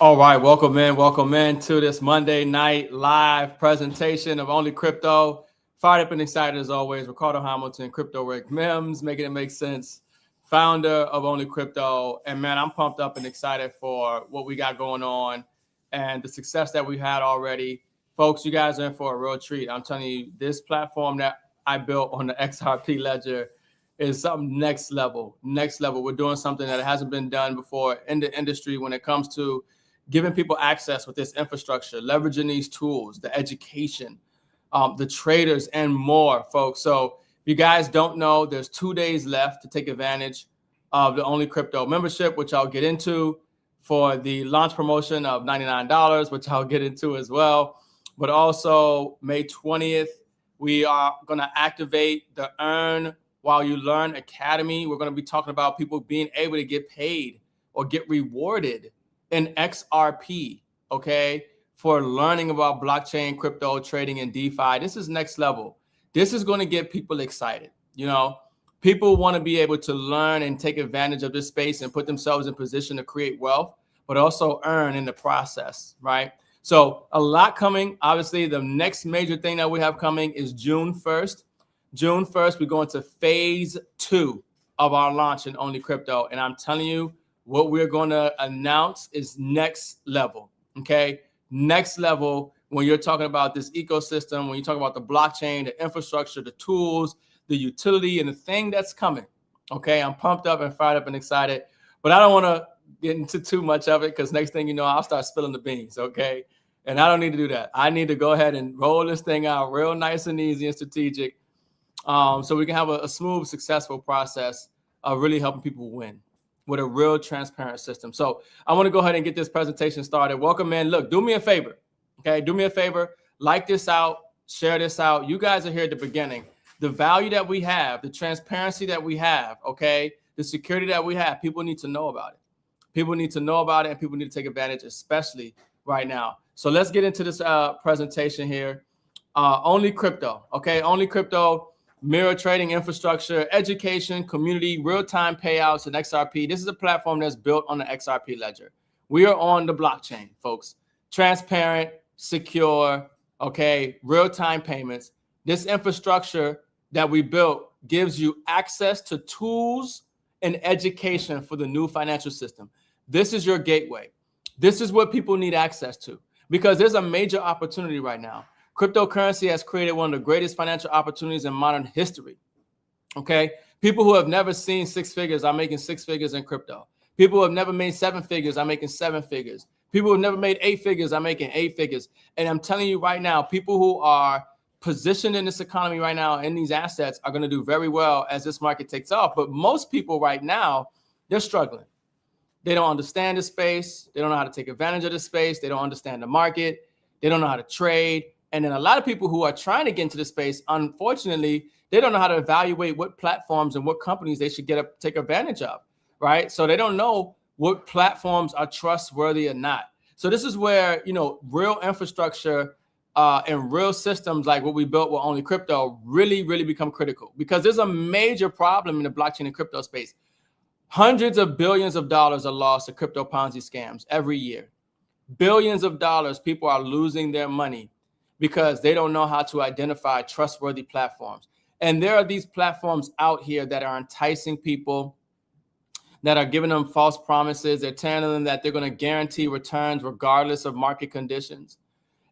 All right, welcome in to this Monday night live presentation of Only Crypto. Fired up and excited as always. Ricardo Hamilton, Crypto Rick Mims, making it make sense, founder of Only Crypto. And man, I'm pumped up and excited for what we got going on and the success that we had already. Folks, you guys are in for a real treat. I'm telling you, this platform that I built on the XRP ledger is something next level. We're doing something that hasn't been done before in the industry when it comes to giving people access with this infrastructure, leveraging these tools, the education, the traders, and more, folks. So if you guys don't know, there's 2 days left to take advantage of the Only Crypto membership, which I'll get into, for the launch promotion of $99, which I'll get into as well. But also May 20th, we are going to activate the Earn While You Learn Academy. We're going to be talking about people being able to get paid or get rewarded in XRP, okay, for learning about blockchain, crypto, trading, and DeFi. This is next level. This is going to get people excited. You know, people want to be able to learn and take advantage of this space and put themselves in position to create wealth, but also earn in the process, right? So a lot coming. Obviously, the next major thing that we have coming is June 1st. June 1st, we go into phase 2 of our launch in Only Crypto. And I'm telling you, what we're going to announce is next level, okay? Next level when you're talking about this ecosystem, when you talk about the blockchain, the infrastructure, the tools, the utility, and the thing that's coming, okay? I'm pumped up and fired up and excited, but I don't want to get into too much of it because next thing you know, I'll start spilling the beans, okay? And I don't need to do that. I need to go ahead and roll this thing out real nice and easy and strategic so we can have a smooth, successful process of really helping people win with a real transparent system. So I want to go ahead and get this presentation started. Welcome in. Look, do me a favor, okay? Do me a favor. Like this out. Share this out. You guys are here at the beginning. The value that we have, the transparency that we have, okay, the security that we have, people need to know about it. People need to know about it, and people need to take advantage, especially right now. So let's get into this presentation here. Only Crypto, okay? Only Crypto. Mirror trading infrastructure, education, community, real-time payouts, and XRP. This is a platform that's built on the XRP ledger. We are on the blockchain, folks. Transparent, secure, okay, real-time payments. This infrastructure that we built gives you access to tools and education for the new financial system. This is your gateway. This is what people need access to because there's a major opportunity right now. Cryptocurrency has created one of the greatest financial opportunities in modern history, okay? People who have never seen 6 figures are making 6 figures in crypto. People who have never made 7 figures are making 7 figures. People who have never made 8 figures are making 8 figures. And I'm telling you right now, people who are positioned in this economy right now in these assets are going to do very well as this market takes off. But most people right now, they're struggling. They don't understand the space. They don't know how to take advantage of the space. They don't understand the market. They don't know how to trade. And then a lot of people who are trying to get into the space, unfortunately, they don't know how to evaluate what platforms and what companies they should take advantage of, right? So they don't know what platforms are trustworthy or not. So this is where, you know, real infrastructure and real systems like what we built with Only Crypto really, really become critical because there's a major problem in the blockchain and crypto space. Hundreds of billions of dollars are lost to crypto Ponzi scams every year. Billions of dollars, people are losing their money because they don't know how to identify trustworthy platforms. And there are these platforms out here that are enticing people, that are giving them false promises. They're telling them that they're going to guarantee returns regardless of market conditions.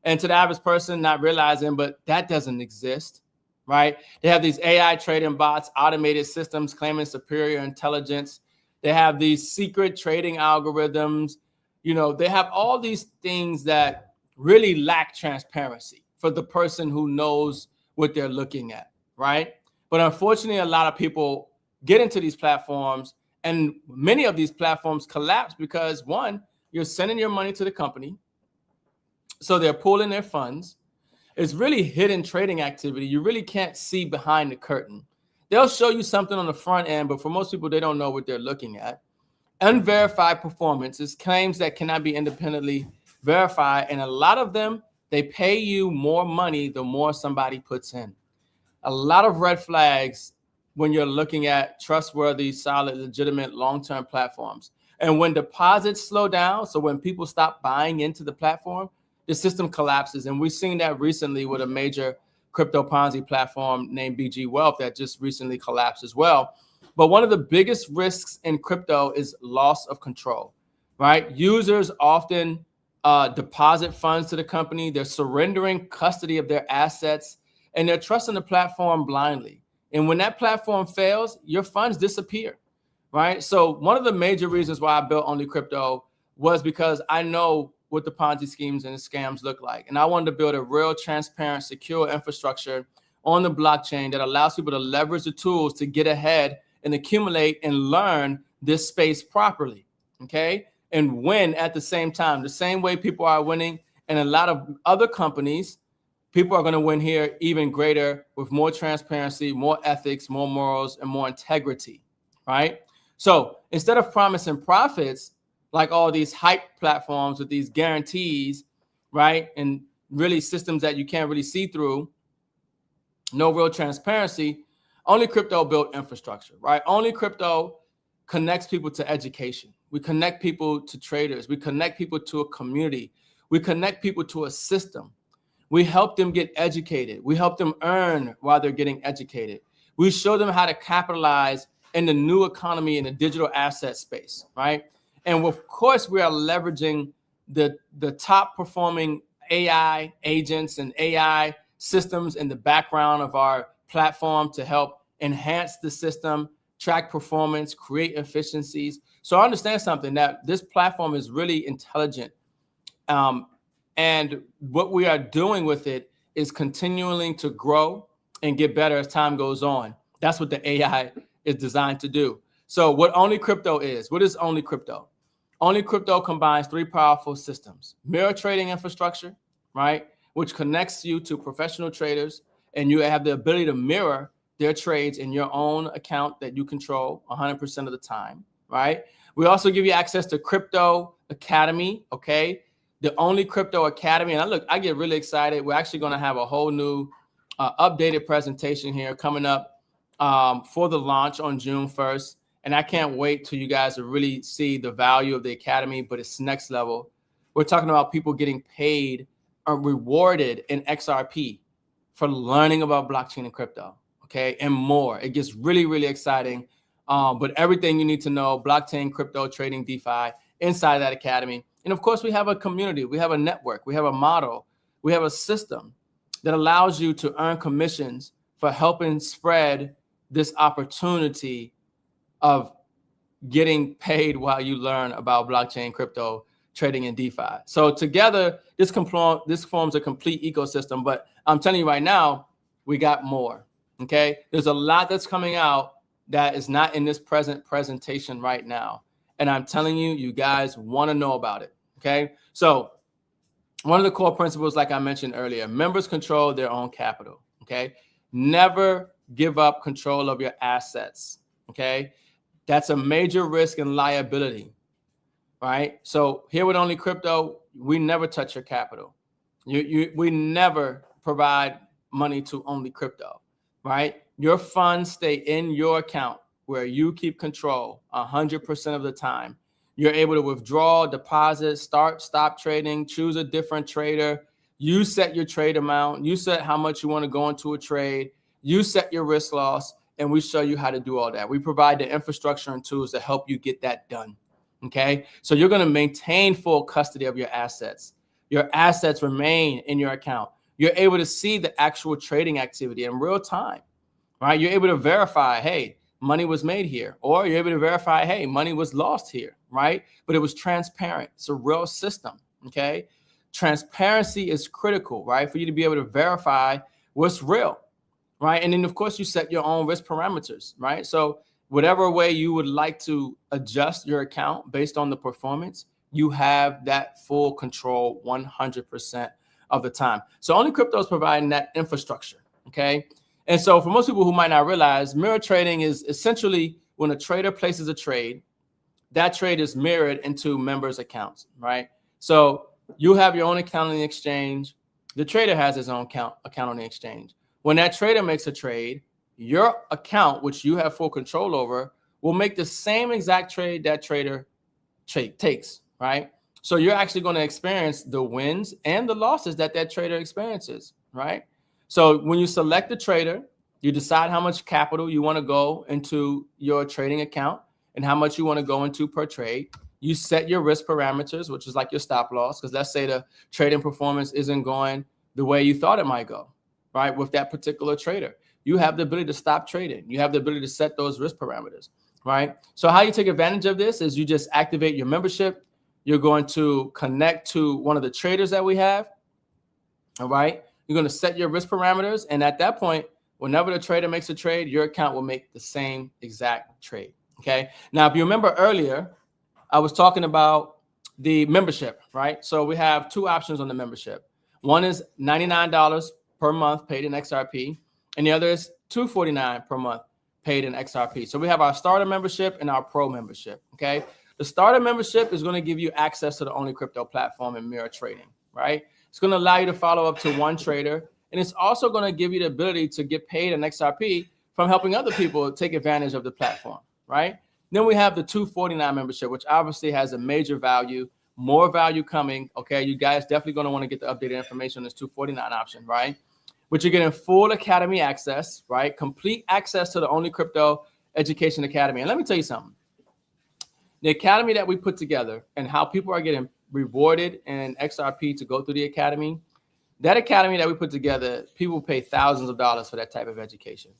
And to the average person, not realizing, but that doesn't exist, right? They have these AI trading bots, automated systems claiming superior intelligence. They have these secret trading algorithms. You know, they have all these things that really lack transparency for the person who knows what they're looking at, right? But unfortunately, a lot of people get into these platforms and many of these platforms collapse because one, you're sending your money to the company. So they're pooling their funds. It's really hidden trading activity. You really can't see behind the curtain. They'll show you something on the front end, but for most people, they don't know what they're looking at. Unverified performance is claims that cannot be independently verified. And a lot of them, they pay you more money the more somebody puts in. A lot of red flags when you're looking at trustworthy, solid, legitimate, long-term platforms. And when deposits slow down, so when people stop buying into the platform, the system collapses. And we've seen that recently with a major crypto Ponzi platform named BG Wealth that just recently collapsed as well. But one of the biggest risks in crypto is loss of control, right? Users often deposit funds to the company. They're surrendering custody of their assets, and they're trusting the platform blindly. And when that platform fails, your funds disappear, right? So one of the major reasons why I built OnlyCrypto was because I know what the Ponzi schemes and the scams look like. And I wanted to build a real transparent, secure infrastructure on the blockchain that allows people to leverage the tools to get ahead and accumulate and learn this space properly, okay? And win at the same time, the same way people are winning in a lot of other companies. People are going to win here even greater with more transparency, more ethics, more morals, and more integrity, right? So instead of promising profits, like all these hype platforms with these guarantees, right? And really systems that you can't really see through, no real transparency, OnlyCrypto built infrastructure, right? OnlyCrypto connects people to education. We connect people to traders. We connect people to a community. We connect people to a system. We help them get educated. We help them earn while they're getting educated. We show them how to capitalize in the new economy in the digital asset space, right? And of course, we are leveraging the top performing AI agents and AI systems in the background of our platform to help enhance the system, track performance, create efficiencies. So I understand something, that this platform is really intelligent. And what we are doing with it is continuing to grow and get better as time goes on. That's what the AI is designed to do. So what OnlyCrypto is, what is OnlyCrypto? OnlyCrypto combines three powerful systems: mirror trading infrastructure, right, which connects you to professional traders, and you have the ability to mirror their trades in your own account that you control 100% of the time, right? We also give you access to Crypto Academy, okay? The OnlyCrypto Academy, and I get really excited. We're actually going to have a whole new updated presentation here coming up for the launch on June 1st. And I can't wait till you guys to really see the value of the Academy, but it's next level. We're talking about people getting paid or rewarded in XRP for learning about blockchain and crypto, okay, and more. It gets really, really exciting. But everything you need to know, blockchain, crypto, trading, DeFi, inside that Academy. And of course, we have a community, we have a network, we have a model, we have a system that allows you to earn commissions for helping spread this opportunity of getting paid while you learn about blockchain, crypto, trading, and DeFi. So together, this forms a complete ecosystem. But I'm telling you right now, we got more, okay? There's a lot that's coming out that is not in this present presentation right now. And I'm telling you, you guys want to know about it, okay? So one of the core principles, like I mentioned earlier, members control their own capital, okay? Never give up control of your assets, okay? That's a major risk and liability, right? So here with OnlyCrypto, we never touch your capital. We never provide money to OnlyCrypto, right? Your funds stay in your account where you keep control 100% of the time. You're able to withdraw, deposit, start, stop trading, choose a different trader. You set your trade amount. You set how much you want to go into a trade. You set your risk loss, and we show you how to do all that. We provide the infrastructure and tools to help you get that done, okay? So you're going to maintain full custody of your assets. Your assets remain in your account. You're able to see the actual trading activity in real time, right? You're able to verify, hey, money was made here, or you're able to verify, hey, money was lost here, right? But it was transparent. It's a real system, okay? Transparency is critical, right? For you to be able to verify what's real, right? And then, of course, you set your own risk parameters, right? So whatever way you would like to adjust your account based on the performance, you have that full control 100% of the time. So OnlyCrypto is providing that infrastructure, okay? And so for most people who might not realize, mirror trading is essentially when a trader places a trade, that trade is mirrored into members' accounts, right? So you have your own account on the exchange. The trader has his own account on the exchange. When that trader makes a trade, your account, which you have full control over, will make the same exact trade that trader takes, right? So you're actually going to experience the wins and the losses that trader experiences, right? So when you select the trader, you decide how much capital you want to go into your trading account and how much you want to go into per trade. You set your risk parameters, which is like your stop loss, because let's say the trading performance isn't going the way you thought it might go, right? With that particular trader, you have the ability to stop trading. You have the ability to set those risk parameters, right? So how you take advantage of this is you just activate your membership. You're going to connect to one of the traders that we have, all right? You're going to set your risk parameters. And at that point, whenever the trader makes a trade, your account will make the same exact trade, okay? Now, if you remember earlier, I was talking about the membership, right? So we have two options on the membership. One is $99 per month paid in XRP, and the other is $249 per month paid in XRP. So we have our starter membership and our pro membership, okay? The starter membership is going to give you access to the OnlyCrypto platform and mirror trading, right? It's going to allow you to follow up to one trader, and it's also going to give you the ability to get paid in XRP from helping other people take advantage of the platform, right? Then we have the $249 membership, which obviously has a major value, more value coming, okay? You guys definitely going to want to get the updated information on this $249 option, right? But you're getting full academy access, right? Complete access to the OnlyCrypto Education Academy. And let me tell you something. The academy that we put together and how people are getting rewarded in XRP to go through the academy, that academy that we put together, people pay thousands of dollars for that type of education.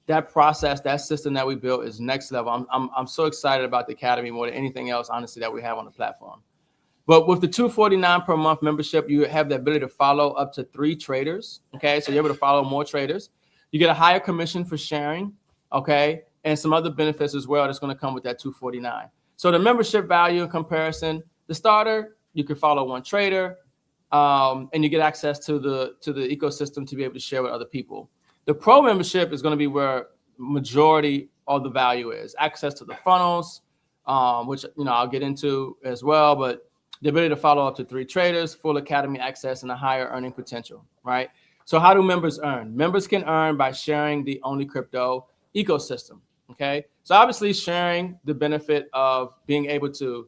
That process, that system that we built is next level. I'm so excited about the academy more than anything else, honestly, that we have on the platform. But with the $249 per month membership, you have the ability to follow up to 3 traders, okay? So you're able to follow more traders. You get a higher commission for sharing, okay? And some other benefits as well that's going to come with that $249. So the membership value in comparison, the starter, you can follow one trader, and you get access to the ecosystem to be able to share with other people. The pro membership is going to be where majority of the value is. Access to the funnels, which I'll get into as well, but the ability to follow up to 3 traders, full academy access, and a higher earning potential, right? So how do members earn? Members can earn by sharing the OnlyCrypto ecosystem, okay? So obviously sharing the benefit of being able to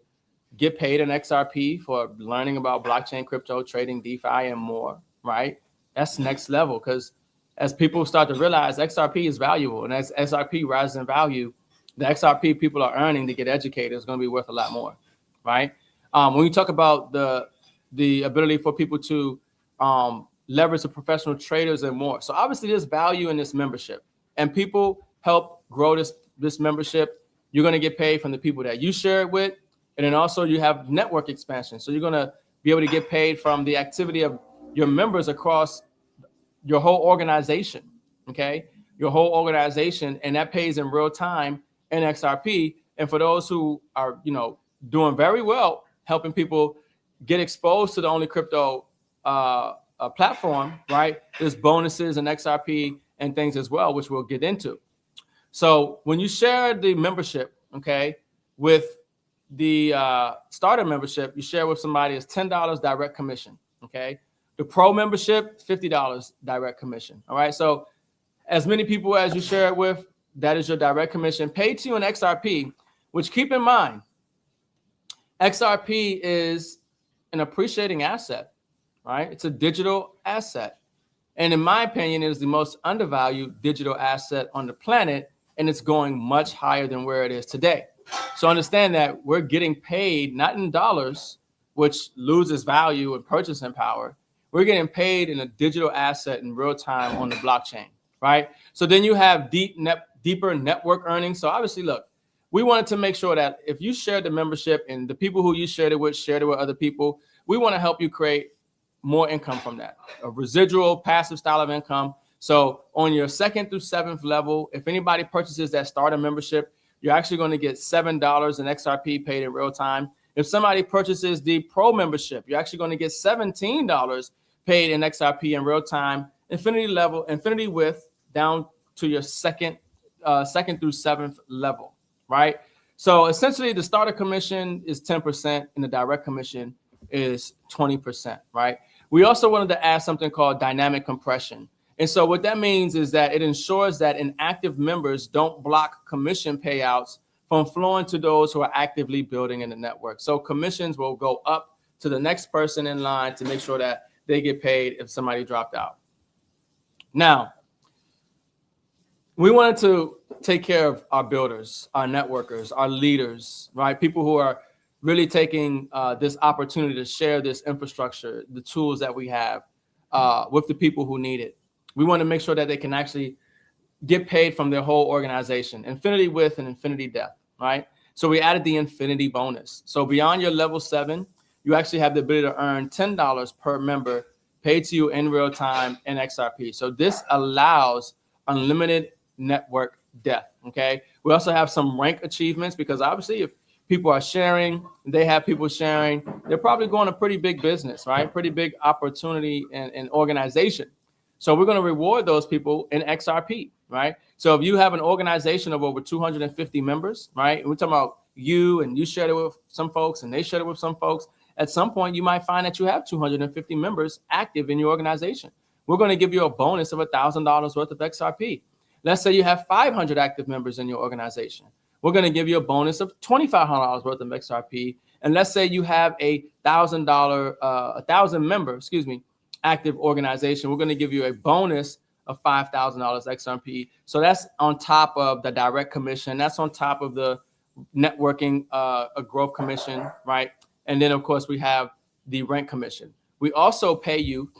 get paid in XRP for learning about blockchain, crypto, trading, DeFi, and more, right? That's next level, because as people start to realize XRP is valuable, and as XRP rises in value, the XRP people are earning to get educated is going to be worth a lot more, right? When you talk about the ability for people to leverage the professional traders and more. So obviously there's value in this membership, and people help grow this membership. You're going to get paid from the people that you share it with. And then also you have network expansion. So you're going to be able to get paid from the activity of your members across your whole organization, okay? Your whole organization, and that pays in real time in XRP. And for those who are, doing very well, helping people get exposed to the OnlyCrypto platform, right? There's bonuses and XRP and things as well, which we'll get into. So when you share the membership, okay, with the starter membership, you share with somebody is $10 direct commission, okay? The pro membership, $50 direct commission, all right? So as many people as you share it with, that is your direct commission paid to you in XRP, which keep in mind, XRP is an appreciating asset, right? It's a digital asset. And in my opinion, it is the most undervalued digital asset on the planet, and it's going much higher than where it is today. So understand that we're getting paid not in dollars, which loses value and purchasing power. We're getting paid in a digital asset in real time on the blockchain, right? So then you have deeper network earnings. So obviously, look, we wanted to make sure that if you shared the membership and the people who you shared it with other people, we want to help you create more income from that, a residual passive style of income. So on your 2nd through 7th level, if anybody purchases that starter membership, you're actually going to get $7 in XRP paid in real time. If somebody purchases the pro membership, you're actually going to get $17 paid in XRP in real time, infinity width down to your second through 7th level, right? So essentially the starter commission is 10% and the direct commission is 20%, right? We also wanted to add something called dynamic compression. And so what that means is that it ensures that inactive members don't block commission payouts from flowing to those who are actively building in the network. So commissions will go up to the next person in line to make sure that they get paid if somebody dropped out. Now, we wanted to take care of our builders, our networkers, our leaders, right? People who are really taking this opportunity to share this infrastructure, the tools that we have with the people who need it. We want to make sure that they can actually get paid from their whole organization, infinity width and infinity depth, right? So we added the infinity bonus. So beyond your level 7, you actually have the ability to earn $10 per member paid to you in real time in XRP. So this allows unlimited network depth, okay? We also have some rank achievements because obviously if people are sharing, they have people sharing, they're probably going a pretty big business, right? Pretty big opportunity and organization. So we're going to reward those people in XRP, right? So if you have an organization of over 250 members, right? And we're talking about you and you shared it with some folks and they shared it with some folks. At some point, you might find that you have 250 members active in your organization. We're going to give you a bonus of $1,000 worth of XRP. Let's say you have 500 active members in your organization. We're going to give you a bonus of $2,500 worth of XRP. And let's say you have a $1,000 member, active organization. We're going to give you a bonus of $5,000 XRP. So that's on top of the direct commission. That's on top of the networking, a growth commission, right? And then of course we have the rank commission. We also pay you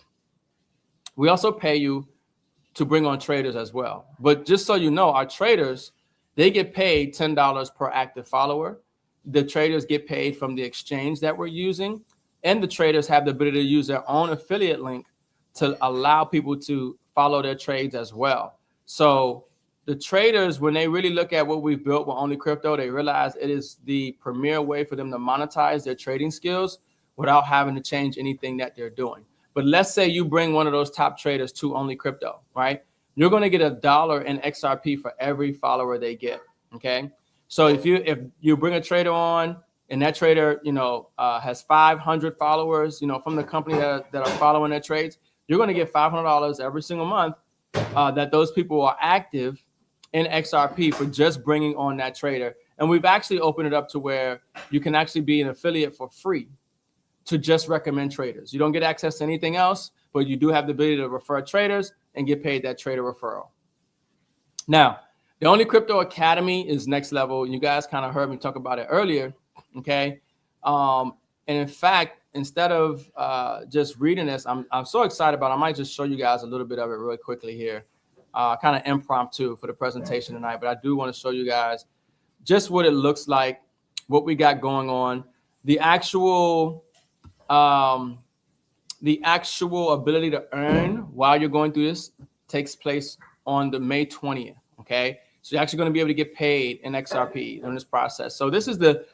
to bring on traders as well. But just so you know, our traders, they get paid $10 per active follower. The traders get paid from the exchange that we're using. And the traders have the ability to use their own affiliate link to allow people to follow their trades as well. So the traders, when they really look at what we've built with OnlyCrypto, they realize it is the premier way for them to monetize their trading skills without having to change anything that they're doing. But let's say you bring one of those top traders to OnlyCrypto, right? You're going to get $1 in XRP for every follower they get, okay? So if you bring a trader on, and that trader, has 500 followers, from the company that are following their trades, you're going to get $500 every single month that those people are active in XRP for just bringing on that trader. And we've actually opened it up to where you can actually be an affiliate for free to just recommend traders. You don't get access to anything else, but you do have the ability to refer traders and get paid that trader referral. Now, the OnlyCrypto Academy is next level. You guys kind of heard me talk about it earlier. Okay. And in fact, instead of just reading this, I'm so excited about it. I might just show you guys a little bit of it really quickly here, kind of impromptu for the presentation tonight. But I do want to show you guys just what it looks like, what we got going on. The actual ability to earn while you're going through this takes place on the May 20th. Okay. So you're actually going to be able to get paid in XRP in this process. So this is the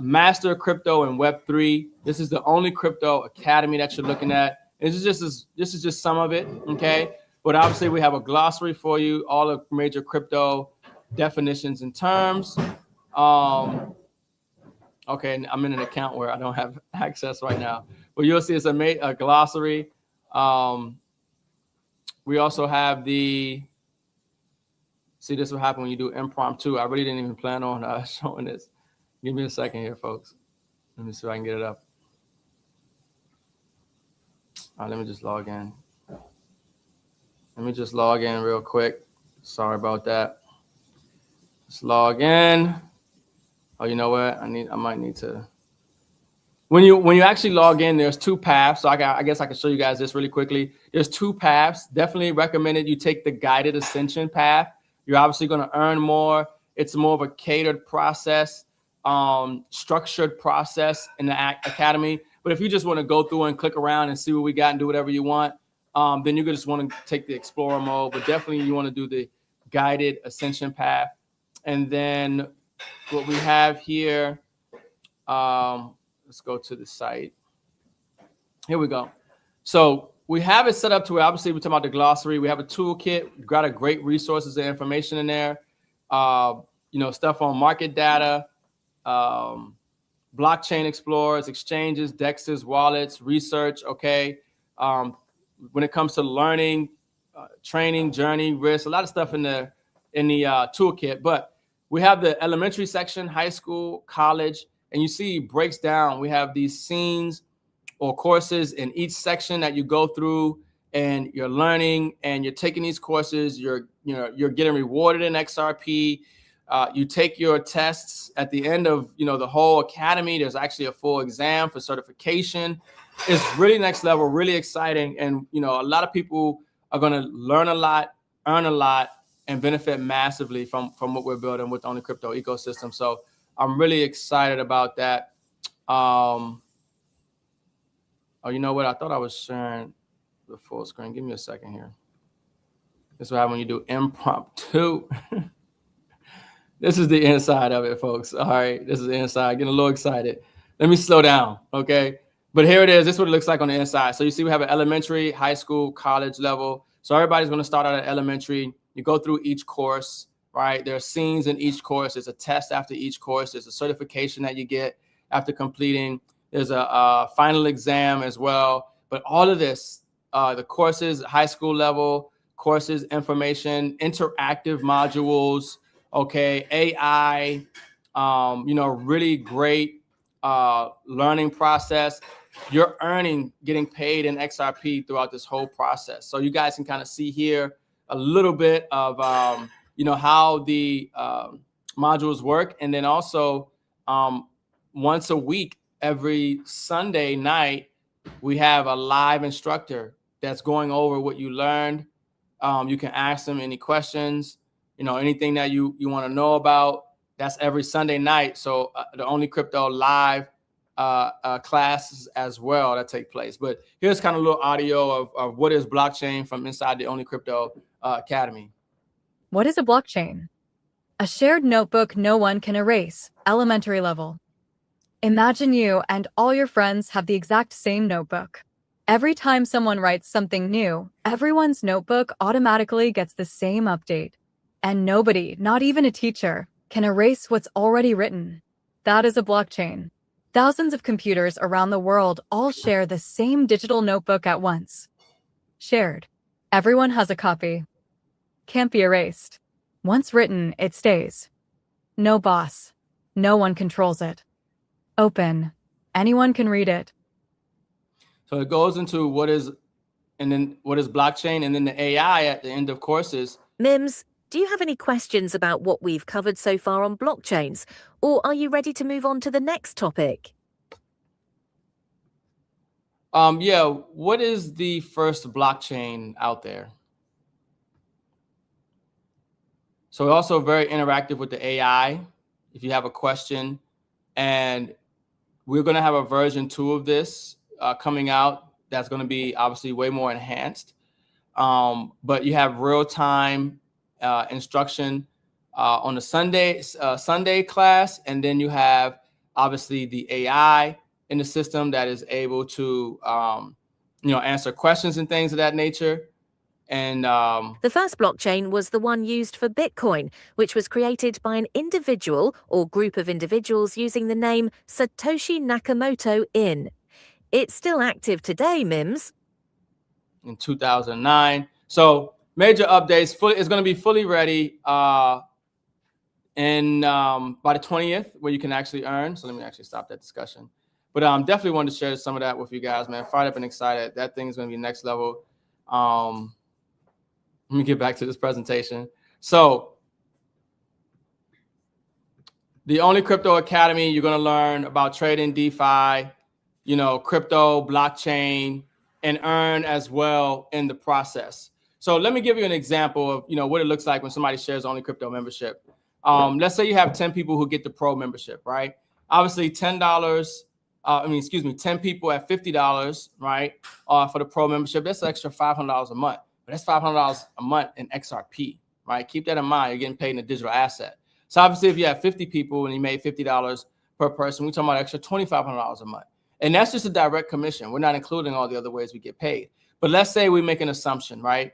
Master Crypto and Web3. This is the OnlyCrypto Academy that you're looking at. This is just some of it, okay? But obviously we have a glossary for you, all the major crypto definitions and terms. Okay, I'm in an account where I don't have access right now, but you'll see it's a glossary. We also have see, this will happen when you do impromptu. I really didn't even plan on showing this. Give me a second here, folks. Let me see if I can get it up. All right, let me just log in. Let me just log in real quick. Sorry about that. Let's log in. Oh, you know what? I might need to. When you actually log in, there's two paths. So I guess I can show you guys this really quickly. There's two paths. Definitely recommended you take the guided ascension path. You're obviously going to earn more. It's more of a catered process. Structured process in the academy. But if you just want to go through and click around and see what we got and do whatever you want, then you could just want to take the explorer mode. But definitely you want to do the guided ascension path. And then what we have here, let's go to the site. Here we go. So we have it set up to where obviously we're talking about the glossary. We have a toolkit. We've got a great resources and information in there. Stuff on market data, blockchain explorers, exchanges, dexes, wallets, research. Okay. When it comes to learning, training, journey, risk, a lot of stuff in the toolkit. But we have the elementary section, high school, college, and you see it breaks down. We have these scenes or courses in each section that you go through, and you're learning and you're taking these courses. You're getting rewarded in XRP. You take your tests at the end of the whole academy. There's actually a full exam for certification. It's really next level, really exciting, and a lot of people are going to learn a lot, earn a lot, and benefit massively from what we're building with the OnlyCrypto ecosystem. So I'm really excited about that. Oh, you know what? I thought I was sharing the full screen. Give me a second here. This is what happens when you do impromptu. This is the inside of it, folks. All right, this is the inside. Getting a little excited. Let me slow down, okay? But here it is. This is what it looks like on the inside. So you see we have an elementary, high school, college level. So everybody's going to start out at elementary. You go through each course, right? There are scenes in each course. There's a test after each course. There's a certification that you get after completing. There's a final exam as well. But all of this, the courses, high school level, courses, information, interactive modules, okay, AI, really great learning process. You're getting paid in XRP throughout this whole process. So you guys can kind of see here a little bit of, how the modules work. And then also once a week, every Sunday night, we have a live instructor that's going over what you learned. You can ask them any questions, anything that you want to know about. That's every Sunday night. So the OnlyCrypto live classes as well that take place. But here's kind of a little audio of what is blockchain from inside the OnlyCrypto Academy. What is a blockchain? A shared notebook no one can erase, elementary level. Imagine you and all your friends have the exact same notebook. Every time someone writes something new, everyone's notebook automatically gets the same update. And nobody, not even a teacher, can erase what's already written. That is a blockchain. Thousands of computers around the world all share the same digital notebook at once. Shared. Everyone has a copy. Can't be erased. Once written, it stays. No boss. No one controls it. Open. Anyone can read it. So it goes into what is blockchain, and then the AI at the end of courses. Mims, do you have any questions about what we've covered so far on blockchains, or are you ready to move on to the next topic? Yeah, what is the first blockchain out there? So also very interactive with the AI. If you have a question, and we're going to have a version 2 of this coming out that's going to be obviously way more enhanced. But you have real-time instruction on the Sunday class, and then you have obviously the AI in the system that is able to answer questions and things of that nature. And the first blockchain was the one used for Bitcoin, which was created by an individual or group of individuals using the name Satoshi Nakamoto in. It's still active today, Mims. In 2009. So major updates. It's going to be fully ready by the 20th, where you can actually earn. So let me actually stop that discussion. But definitely wanted to share some of that with you guys, man. Fired up and excited. That thing is going to be next level. Let me get back to this presentation. So the OnlyCrypto Academy, you're going to learn about trading, DeFi, crypto, blockchain, and earn as well in the process. So let me give you an example of, what it looks like when somebody shares OnlyCrypto membership. Let's say you have 10 people who get the pro membership, right? Obviously $10, 10 people at $50, right? For the pro membership, that's an extra $500 a month. But that's $500 a month in XRP, right? Keep that in mind. You're getting paid in a digital asset. So obviously, if you have 50 people and you made $50 per person, we're talking about extra $2,500 a month. And that's just a direct commission. We're not including all the other ways we get paid. But let's say we make an assumption, right?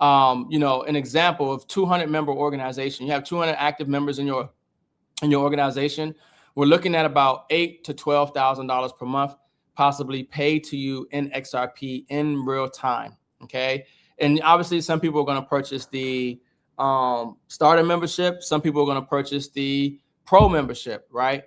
An example of 200 member organization. You have 200 active members in your organization. We're looking at about $8,000 to $12,000 per month, possibly paid to you in XRP in real time. Okay. And obviously, some people are going to purchase the starter membership. Some people are going to purchase the pro membership, right?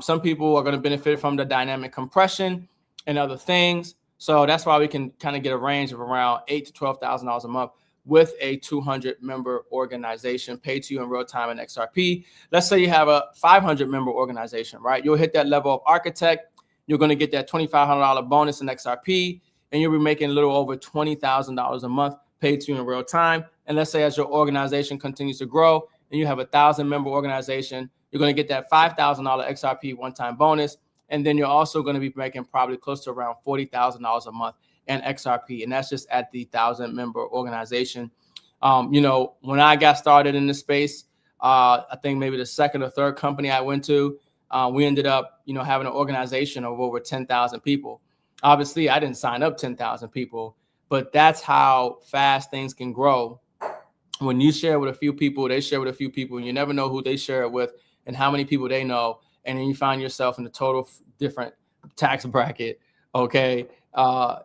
Some people are going to benefit from the dynamic compression and other things. So that's why we can kind of get a range of around $8,000 to $12,000 a month with a 200 member organization paid to you in real time in XRP. Let's say you have a 500 member organization, right? You'll hit that level of architect. You're going to get that $2,500 bonus in XRP, and you'll be making a little over $20,000 a month paid to you in real time. And let's say as your organization continues to grow and you have 1,000 member organization, you're going to get that $5,000 XRP one-time bonus. And then you're also going to be making probably close to around $40,000 a month in XRP. And that's just at the 1,000 member organization. You know, when I got started in this space, I think maybe the second or third company I went to, we ended up, you know, having an organization of over 10,000 people. Obviously, I didn't sign up 10,000 people, but that's how fast things can grow. When you share with a few people, they share with a few people, and you never know who they share it with and how many people they know. And then you find yourself in a total different tax bracket, okay?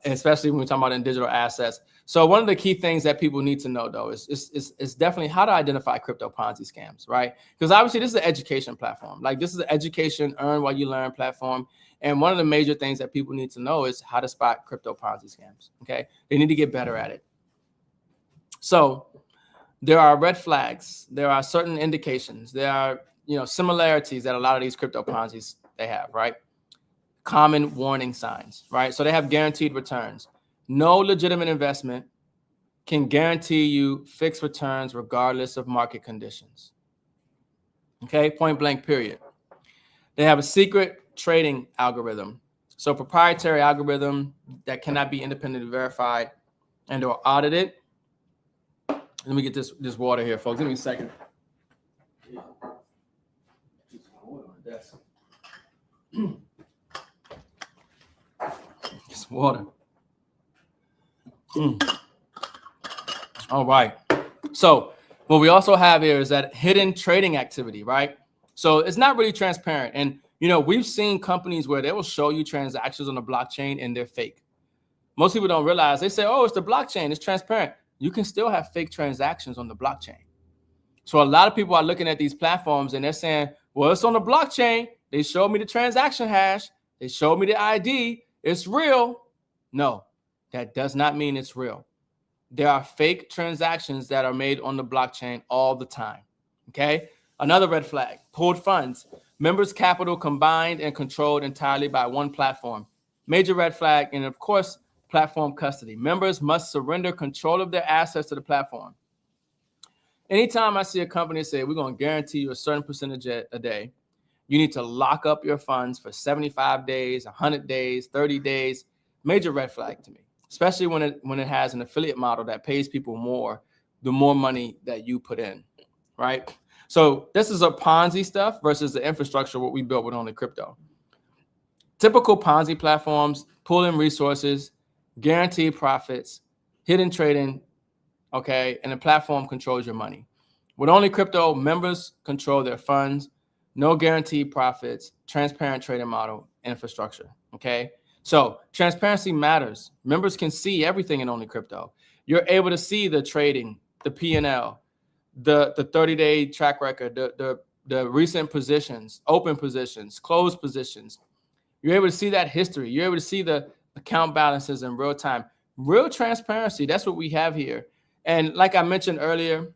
Especially when we're talking about in digital assets. So one of the key things that people need to know, though, is definitely how to identify crypto Ponzi scams, right? Because obviously this is an education platform. Like, this is an education, earn while you learn platform. And one of the major things that people need to know is how to spot crypto Ponzi scams, okay? They need to get better at it. So there are red flags. There are certain indications. There are, you know, similarities that a lot of these crypto Ponzi's they have, right? Common warning signs, right? So they have guaranteed returns. No legitimate investment can guarantee you fixed returns regardless of market conditions. Okay, point blank, period. They have a secret trading algorithm. So proprietary algorithm that cannot be independently verified and or audited. Let me get this water here, folks. Give me a second. It's water. All right. So what we also have here is that hidden trading activity, right? So it's not really transparent. And, you know, we've seen companies where they will show you transactions on the blockchain and they're fake. Most people don't realize. They say, oh, it's the blockchain, it's transparent. You can still have fake transactions on the blockchain. So a lot of people are looking at these platforms and they're saying, well, it's on the blockchain. They showed me the transaction hash. They showed me the ID. It's real. No, that does not mean it's real. There are fake transactions that are made on the blockchain all the time. Okay. Another red flag, pooled funds. Members' capital combined and controlled entirely by one platform. Major red flag. And of course, platform custody. Members must surrender control of their assets to the platform. Anytime I see a company say, we're going to guarantee you a certain percentage a day, you need to lock up your funds for 75 days, 100 days, 30 days. Major red flag to me, especially when it has an affiliate model that pays people more, the more money that you put in, right? So this is a Ponzi stuff versus the infrastructure, what we built with OnlyCrypto. Typical Ponzi platforms, pooling resources, guaranteed profits, hidden trading, okay, and the platform controls your money. With OnlyCrypto, members control their funds, no guaranteed profits, transparent trading model, infrastructure, okay? So transparency matters. Members can see everything in OnlyCrypto. You're able to see the trading, the P&L, the 30-day track record, the recent positions, open positions, closed positions. You're able to see that history. You're able to see the account balances in real time. Real transparency, that's what we have here. And like I mentioned earlier,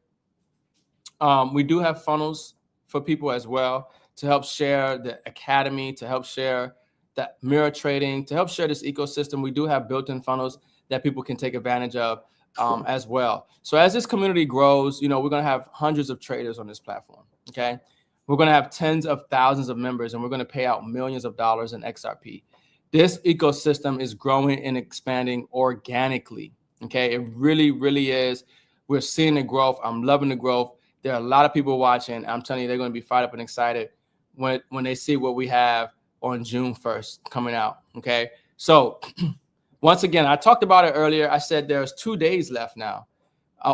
we do have funnels for people as well to help share the academy, to help share that mirror trading, to help share this ecosystem. We do have built-in funnels that people can take advantage of as well. So as this community grows, you know, we're going to have hundreds of traders on this platform, okay? We're going to have tens of thousands of members, and we're going to pay out millions of dollars in XRP. This ecosystem is growing and expanding organically, okay? It really, really is. We're seeing the growth. I'm loving the growth. There are a lot of people watching. I'm telling you, they're going to be fired up and excited when they see what we have on June 1st coming out, okay? So once again, I talked about it earlier. I said there's 2 days left now.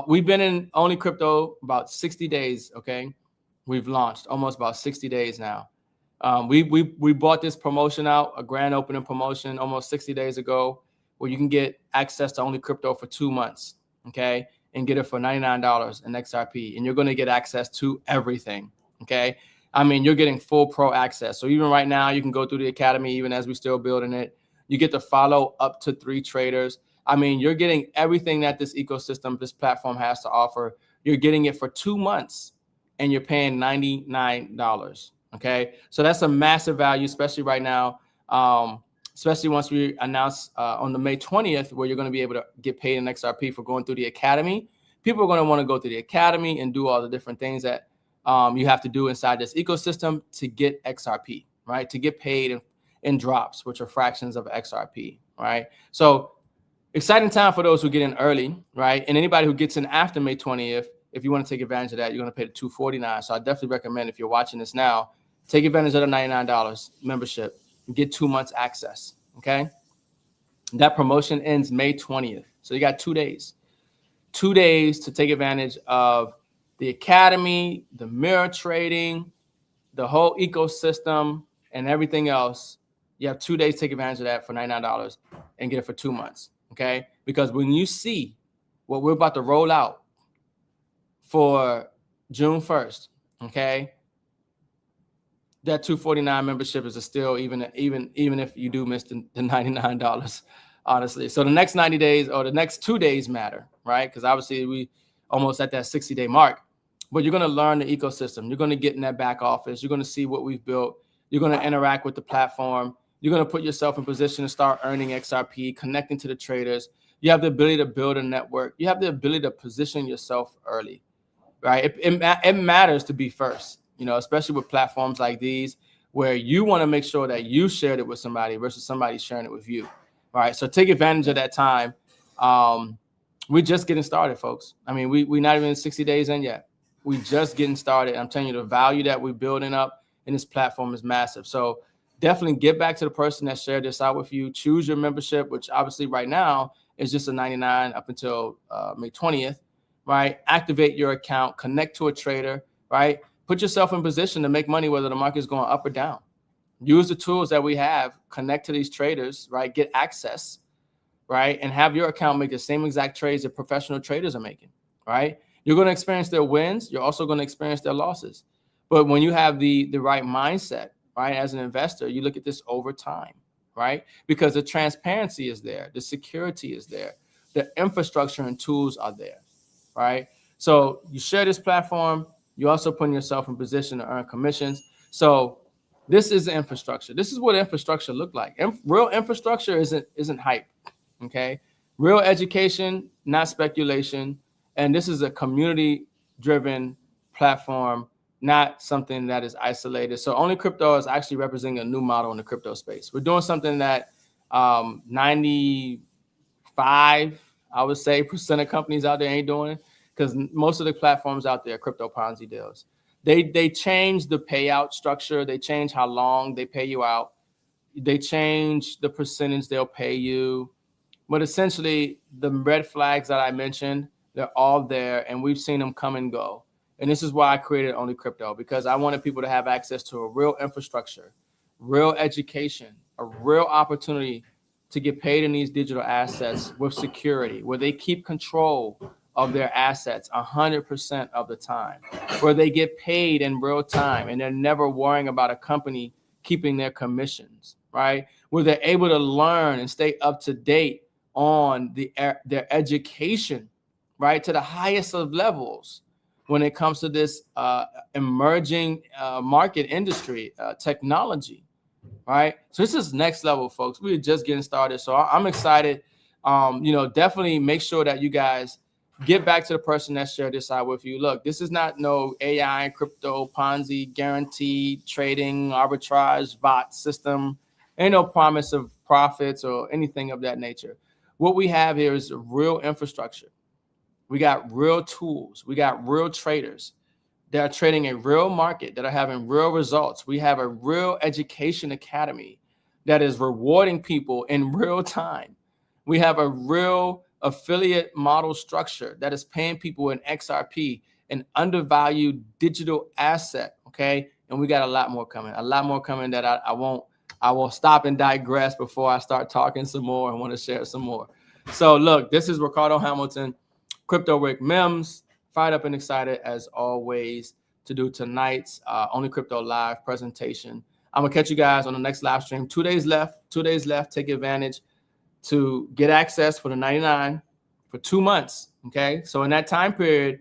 We've been in OnlyCrypto about 60 days, okay? We've launched almost about 60 days now. We bought this promotion out, a grand opening promotion almost 60 days ago, where you can get access to OnlyCrypto for 2 months, okay? and get it for $99 in XRP, and you're going to get access to everything. Okay. I mean, you're getting full pro access. So even right now, you can go through the academy, even as we're still building it. You get to follow up to 3 traders. I mean, you're getting everything that this ecosystem, this platform has to offer. You're getting it for 2 months, and you're paying $99. Okay. So that's a massive value, especially right now. Especially once we announce on the May 20th, where you're going to be able to get paid in XRP for going through the academy. People are going to want to go through the academy and do all the different things that you have to do inside this ecosystem to get XRP, right? To get paid in drops, which are fractions of XRP, right? So exciting time for those who get in early, right? And anybody who gets in after May 20th, if you want to take advantage of that, you're going to pay the $249. So I definitely recommend, if you're watching this now, take advantage of the $99 membership and get 2 months access, okay? That promotion ends May 20th. So you got 2 days. 2 days to take advantage of the academy, the mirror trading, the whole ecosystem, and everything else. You have 2 days to take advantage of that for $99 and get it for 2 months, okay? Because when you see what we're about to roll out for June 1st, okay, that $249 membership is still even if you do miss the $99, honestly. So the next 90 days or the next 2 days matter, right? Because obviously we almost at that 60-day mark. But you're going to learn the ecosystem. You're going to get in that back office. You're going to see what we've built. You're going to interact with the platform. You're going to put yourself in position to start earning XRP, connecting to the traders. You have the ability to build a network. You have the ability to position yourself early, right? It matters to be first, you know, especially with platforms like these, where you want to make sure that you shared it with somebody versus somebody sharing it with you, right? So take advantage of that time. We're just getting started, folks. I mean, we're not even 60 days in yet. We just getting started. I'm telling you, the value that we're building up in this platform is massive. So definitely get back to the person that shared this out with you. Choose your membership, which obviously right now is just a $99 up until May 20th, right? Activate your account, connect to a trader, right? Put yourself in position to make money, whether the market is going up or down. Use the tools that we have, connect to these traders, right? Get access, right? And have your account make the same exact trades that professional traders are making, right? You're going to experience their wins. You're also going to experience their losses. But when you have the right mindset, right, as an investor, you look at this over time, right? Because the transparency is there. The security is there. The infrastructure and tools are there, right? So you share this platform. You're also putting yourself in position to earn commissions. So this is the infrastructure. This is what infrastructure look like. Real infrastructure isn't hype, okay? Real education, not speculation. And this is a community-driven platform, not something that is isolated. So OnlyCrypto is actually representing a new model in the crypto space. We're doing something that 95, I would say, % of companies out there ain't doing, because most of the platforms out there are crypto Ponzi deals. They change the payout structure. They change how long they pay you out. They change the percentage they'll pay you. But essentially, the red flags that I mentioned, they're all there, and we've seen them come and go. And this is why I created OnlyCrypto, because I wanted people to have access to a real infrastructure, real education, a real opportunity to get paid in these digital assets with security, where they keep control of their assets 100% of the time, where they get paid in real time and they're never worrying about a company keeping their commissions, right? Where they're able to learn and stay up to date on their education, right, to the highest of levels when it comes to this emerging market industry, technology, right? So this is next level, folks. We're just getting started. So I'm excited. Definitely make sure that you guys get back to the person that shared this out with you. Look, this is not no AI, crypto, Ponzi, guaranteed trading, arbitrage, bot system. Ain't no promise of profits or anything of that nature. What we have here is a real infrastructure. We got real tools. We got real traders that are trading a real market, that are having real results. We have a real education academy that is rewarding people in real time. We have a real affiliate model structure that is paying people in XRP, an undervalued digital asset, okay? And we got a lot more coming that I will stop and digress before I start talking some more and want to share some more. So look, this is Ricardo Hamilton, Crypto Rick Mims, fired up and excited as always to do tonight's Only Crypto live presentation. I'm gonna catch you guys on the next live stream. 2 days left. 2 days left. Take advantage to get access for the 99 for 2 months. Okay, so in that time period,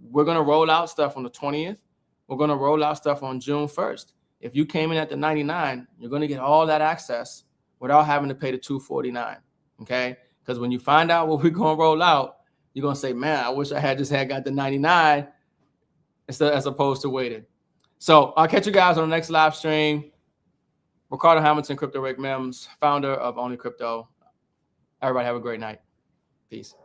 we're gonna roll out stuff on the 20th. We're gonna roll out stuff on June 1st. If you came in at the 99, you're gonna get all that access without having to pay the $249. Okay, because when you find out what we're gonna roll out, you're gonna say, man, I wish I had just got the 99 instead as opposed to waiting. So I'll catch you guys on the next live stream. Ricardo Hamilton, Crypto Rick Mims, founder of Only Crypto. Everybody have a great night. Peace.